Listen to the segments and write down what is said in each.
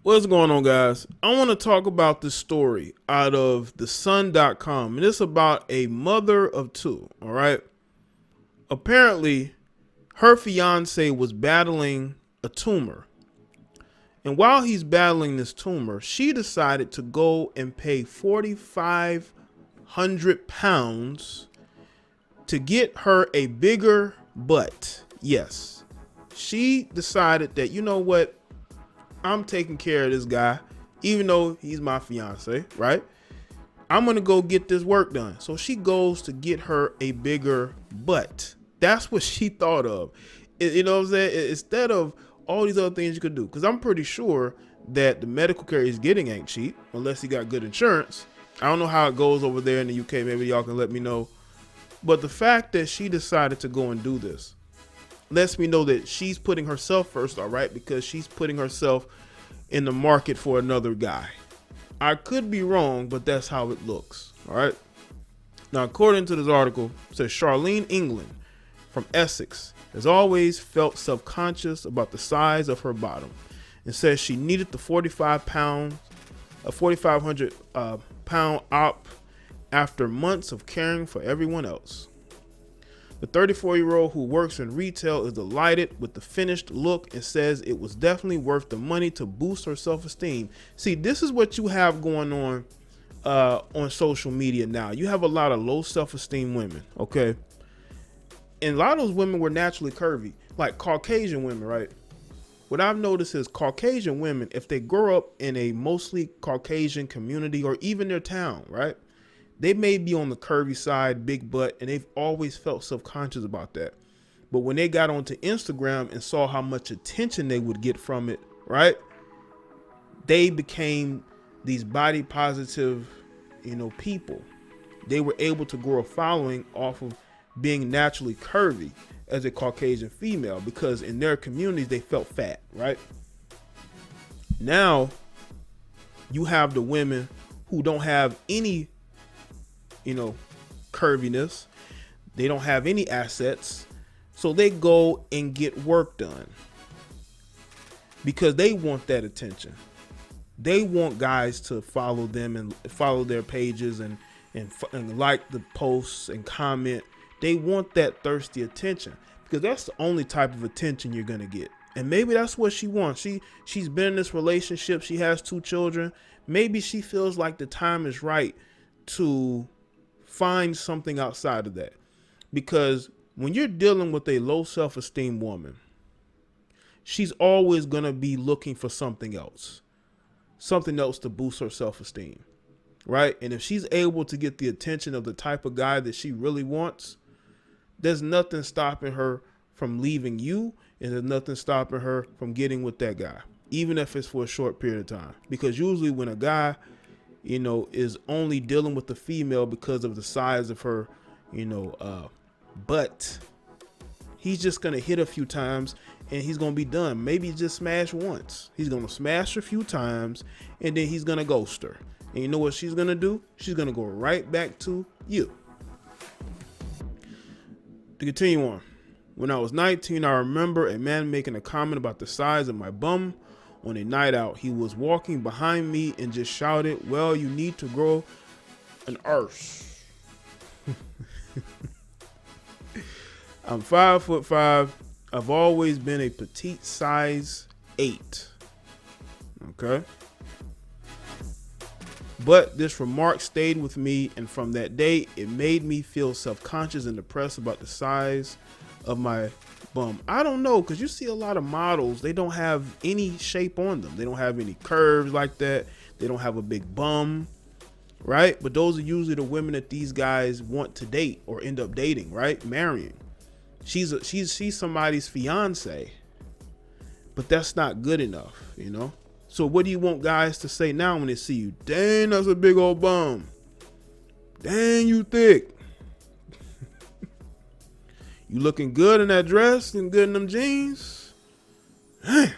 What's going on, guys? I want to talk about this story out of thesun.com, and it's about a mother of two. All right. Apparently, her fiance was battling a tumor. And while he's battling this tumor, she decided to go and pay £4,500 to get her a bigger butt. Yes. She decided that, you know what? I'm taking care of this guy, even though he's my fiance, right? I'm going to go get this work done. So she goes to get her a bigger butt. That's what she thought of. You know what I'm saying? Instead of all these other things you could do. Because I'm pretty sure that the medical care he's getting ain't cheap, unless he got good insurance. I don't know how it goes over there in the UK. Maybe y'all can let me know. But the fact that she decided to go and do this lets me know that she's putting herself first, all right? Because she's putting herself in the market for another guy. I could be wrong, but that's how it looks, all right? Now, according to this article, it says Charlene England from Essex has always felt self-conscious about the size of her bottom and says she needed the 4,500 pound op after months of caring for everyone else. The 34-year-old who works in retail is delighted with the finished look and says it was definitely worth the money to boost her self-esteem. See, this is what you have going on social media now. You have a lot of low self-esteem women, okay? And a lot of those women were naturally curvy, like Caucasian women, right? What I've noticed is Caucasian women, if they grow up in a mostly Caucasian community or even their town, right? They may be on the curvy side, big butt, and they've always felt self-conscious about that. But when they got onto Instagram and saw how much attention they would get from it, right? They became these body positive, people. They were able to grow a following off of being naturally curvy as a Caucasian female because in their communities, they felt fat, right? Now, you have the women who don't have any curviness. They don't have any assets. So they go and get work done because they want that attention. They want guys to follow them and follow their pages and like the posts and comment. They want that thirsty attention because that's the only type of attention you're going to get. And maybe that's what she wants. She's been in this relationship. She has 2 children. Maybe she feels like the time is right to find something outside of that. Because when you're dealing with a low self-esteem woman, she's always going to be looking for something else to boost her self-esteem, right? And if she's able to get the attention of the type of guy that she really wants, there's nothing stopping her from leaving you, and there's nothing stopping her from getting with that guy, even if it's for a short period of time. Because usually when a guy is only dealing with the female because of the size of her, butt, he's just going to hit a few times and he's going to be done. Maybe just smash once. He's going to smash a few times and then he's going to ghost her. And you know what she's going to do? She's going to go right back to you. To continue on. When I was 19, I remember a man making a comment about the size of my bum. On a night out, he was walking behind me and just shouted, "Well, you need to grow an arse." I'm 5'5". I've always been a petite size 8. Okay. But this remark stayed with me, and from that day, it made me feel self-conscious and depressed about the size of my bum. I don't know, because you see a lot of models, they don't have any shape on them. They don't have any curves like that. They don't have a big bum, right? But those are usually the women that these guys want to date or end up dating, right? Marrying. She's somebody's fiance, but that's not good enough, So what do you want guys to say now when they see you? Dang, that's a big old bum. Dang, you thick. You looking good in that dress and good in them jeans? Is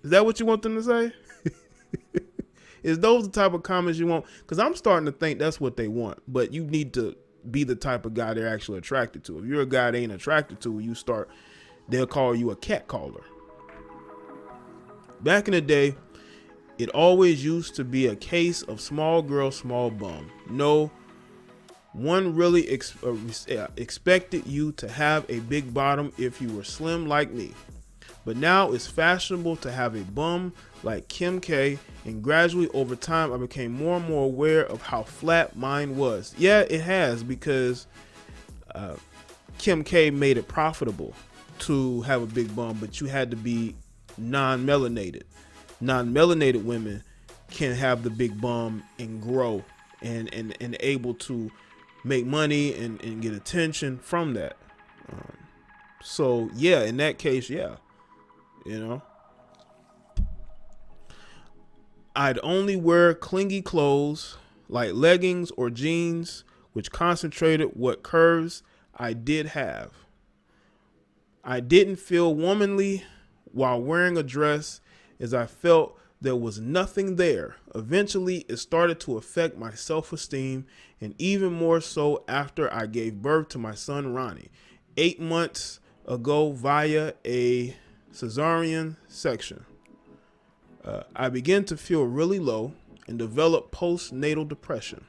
that what you want them to say? Is those the type of comments you want? Because I'm starting to think that's what they want. But you need to be the type of guy they're actually attracted to. If you're a guy they ain't attracted to, they'll call you a cat caller. Back in the day, it always used to be a case of small girl, small bum. No one really expected you to have a big bottom if you were slim like me. But now it's fashionable to have a bum like Kim K, and gradually over time I became more and more aware of how flat mine was. Yeah, it has, because Kim K made it profitable to have a big bum, but you had to be non-melanated. Non-melanated women can have the big bum and grow and able to make money and get attention from that. So yeah, in that case, yeah, you know, I'd only wear clingy clothes like leggings or jeans, which concentrated what curves I did have. I didn't feel womanly while wearing a dress, as I felt there was nothing there. Eventually, it started to affect my self-esteem, and even more so after I gave birth to my son Ronnie 8 months ago via a cesarean section. I began to feel really low and develop postnatal depression.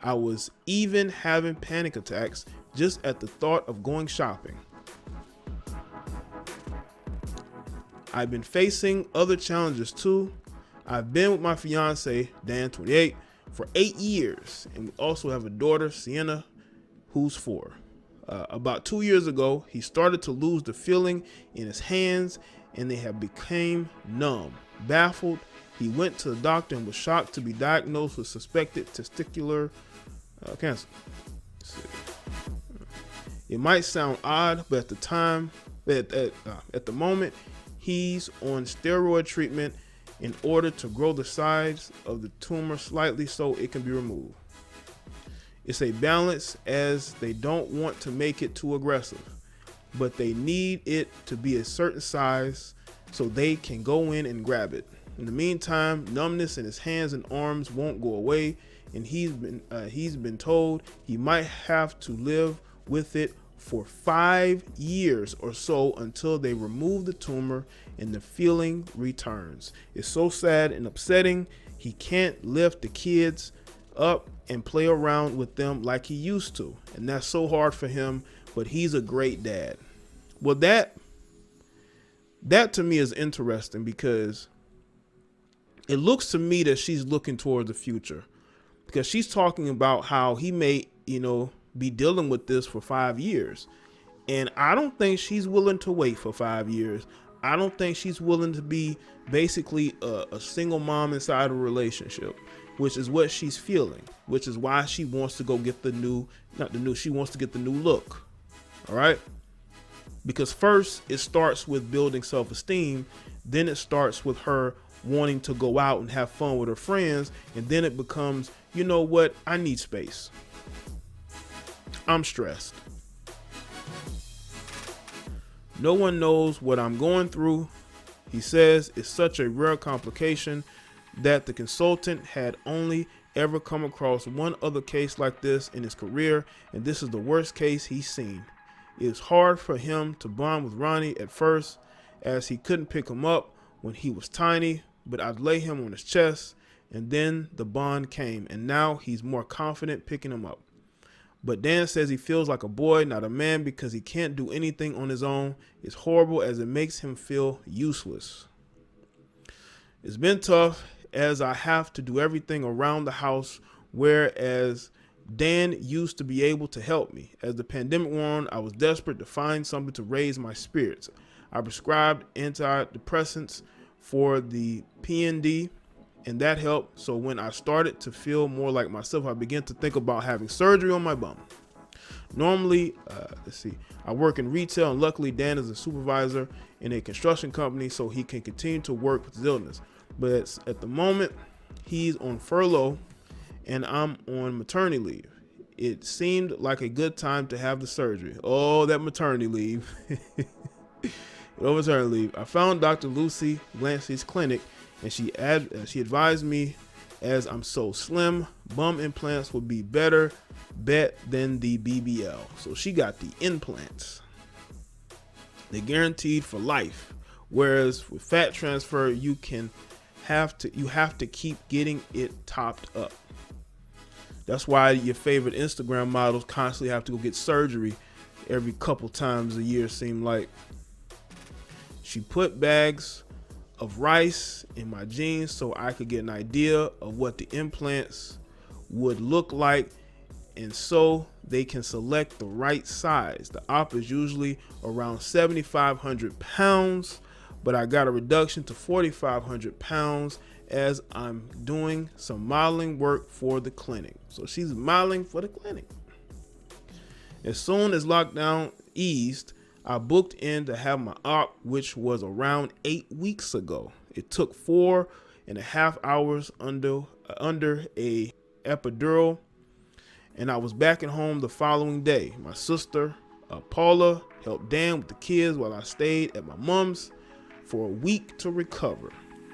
I was even having panic attacks just at the thought of going shopping. I've been facing other challenges too. I've been with my fiance, Dan, 28, for 8 years, and we also have a daughter, Sienna, who's 4. About 2 years ago, he started to lose the feeling in his hands, and they have become numb. Baffled, he went to the doctor and was shocked to be diagnosed with suspected testicular cancer. It might sound odd, but at the moment, he's on steroid treatment in order to grow the size of the tumor slightly so it can be removed. It's a balance, as they don't want to make it too aggressive, but they need it to be a certain size so they can go in and grab it. In the meantime, numbness in his hands and arms won't go away, and he's been told he might have to live with it for 5 years or so until they remove the tumor and the feeling returns. It's so sad and upsetting. He can't lift the kids up and play around with them like he used to, and that's so hard for him, but he's a great dad. Well, that to me is interesting, because it looks to me that she's looking toward the future, because she's talking about how he may, be dealing with this for 5 years. And I don't think she's willing to wait for 5 years. I don't think she's willing to be basically a single mom inside a relationship, which is what she's feeling, which is why she wants to go get she wants to get the new look. All right. Because first it starts with building self-esteem. Then it starts with her wanting to go out and have fun with her friends. And then it becomes, you know what? I need space. I'm stressed. No one knows what I'm going through. He says it's such a rare complication that the consultant had only ever come across one other case like this in his career, and this is the worst case he's seen. It was hard for him to bond with Ronnie at first, as he couldn't pick him up when he was tiny, but I'd lay him on his chest, and then the bond came, and now he's more confident picking him up. But Dan says he feels like a boy, not a man, because he can't do anything on his own. It's horrible, as it makes him feel useless. It's been tough, as I have to do everything around the house, whereas Dan used to be able to help me. As the pandemic wore on, I was desperate to find something to raise my spirits. I prescribed antidepressants for the PND, and that helped. So when I started to feel more like myself, I began to think about having surgery on my bum. Normally, I work in retail, and luckily Dan is a supervisor in a construction company, so he can continue to work with his illness. But at the moment, he's on furlough and I'm on maternity leave. It seemed like a good time to have the surgery. Oh, that maternity leave. Maternity leave. I found Dr. Lucy Glancy's clinic, and she advised me, as I'm so slim, bum implants would be better bet than the BBL. So she got the implants. They're guaranteed for life, Whereas with fat transfer, you have to keep getting it topped up. That's why your favorite Instagram models constantly have to go get surgery every couple times a year, seem like. She put bags of rice in my jeans so I could get an idea of what the implants would look like, and so they can select the right size. The op is usually around 7,500 pounds, but I got a reduction to 4,500 pounds as I'm doing some modeling work for the clinic. So she's modeling for the clinic. As soon as lockdown eased, I booked in to have my op, which was around 8 weeks ago. It took 4.5 hours under a epidural, and I was back at home the following day. My sister, Paula, helped Dan with the kids while I stayed at my mom's for a week to recover.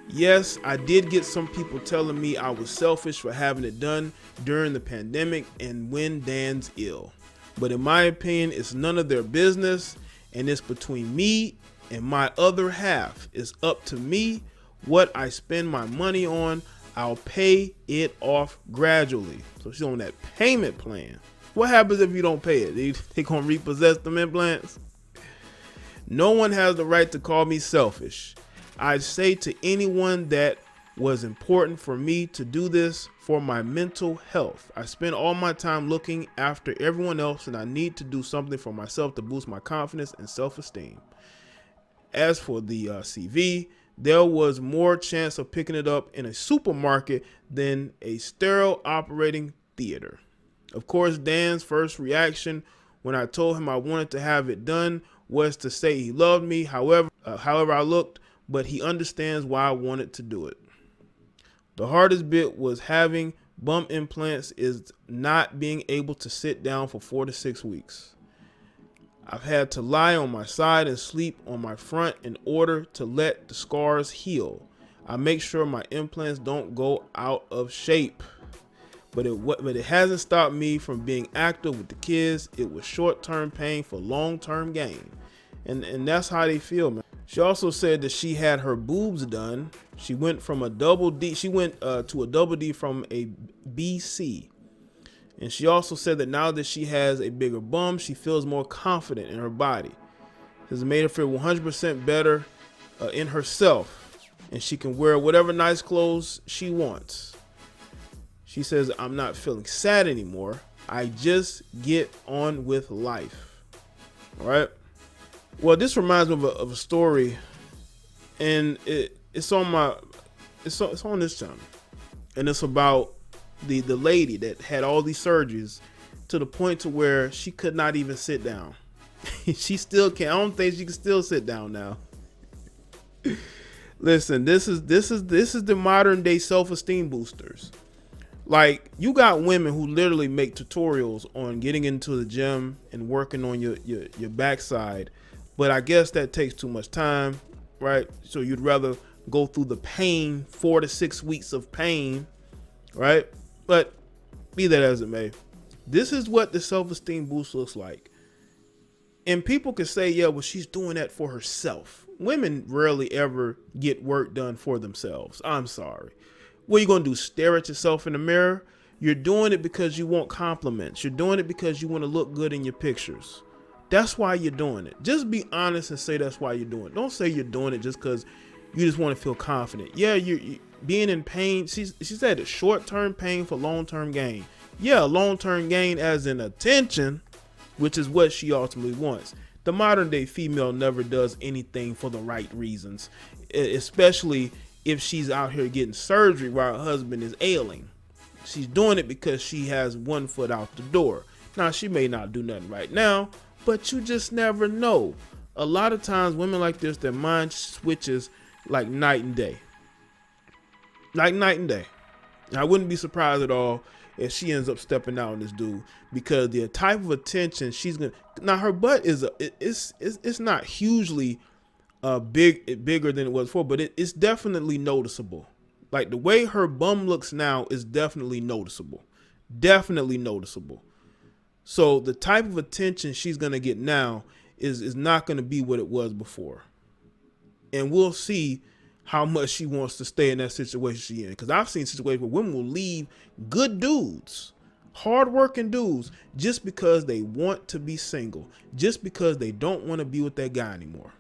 Yes, I did get some people telling me I was selfish for having it done during the pandemic and when Dan's ill. But in my opinion, it's none of their business, and it's between me and my other half. It's up to me what I spend my money on. I'll pay it off gradually. So she's on that payment plan. What happens if you don't pay it? They gonna repossess them implants? No one has the right to call me selfish. I'd say to anyone that was important for me to do this for my mental health. I spend all my time looking after everyone else, and I need to do something for myself to boost my confidence and self-esteem. As for the CV, there was more chance of picking it up in a supermarket than a sterile operating theater. Of course, Dan's first reaction when I told him I wanted to have it done was to say he loved me, however I looked, but he understands why I wanted to do it. The hardest bit was having bum implants is not being able to sit down for 4 to 6 weeks. I've had to lie on my side and sleep on my front in order to let the scars heal. I make sure my implants don't go out of shape. But it hasn't stopped me from being active with the kids. It was short-term pain for long-term gain. And that's how they feel, man. She also said that she had her boobs done. She went from a double D. She went to a double D from a BC. And she also said that now that she has a bigger bum, she feels more confident in her body. This has made her feel 100% better in herself. And she can wear whatever nice clothes she wants. She says, I'm not feeling sad anymore. I just get on with life. All right. Well, this reminds me of a story, and it's on this channel, and it's about the lady that had all these surgeries to the point to where she could not even sit down. She still can't. I don't think she can still sit down now. Listen, this is the modern day self-esteem boosters. Like, you got women who literally make tutorials on getting into the gym and working on your backside. But I guess that takes too much time, right? So you'd rather go through the pain, 4 to 6 weeks of pain, right? But be that as it may, this is what the self-esteem boost looks like. And people can say, yeah, well, she's doing that for herself. Women rarely ever get work done for themselves. I'm sorry. What are you going to do? Stare at yourself in the mirror? You're doing it because you want compliments. You're doing it because you want to look good in your pictures. That's why you're doing it. Just be honest and say that's why you're doing it. Don't say you're doing it just because you just want to feel confident. Yeah, you being in pain. She said it's short-term pain for long-term gain. Yeah, long-term gain as in attention, which is what she ultimately wants. The modern-day female never does anything for the right reasons, especially if she's out here getting surgery while her husband is ailing. She's doing it because she has one foot out the door. Now, she may not do nothing right now, but you just never know. A lot of times, women like this, their mind switches like night and day. Like night and day. I wouldn't be surprised at all if she ends up stepping out on this dude, because the type of attention she's gonna. Now, her butt is it's not hugely bigger than it was before, but it's definitely noticeable. Like, the way her bum looks now is definitely noticeable. Definitely noticeable. So the type of attention she's going to get now is not going to be what it was before. and we'll see how much she wants to stay in that situation she in. Because I've seen situations where women will leave good dudes, hardworking dudes, just because they want to be single, just because they don't want to be with that guy anymore.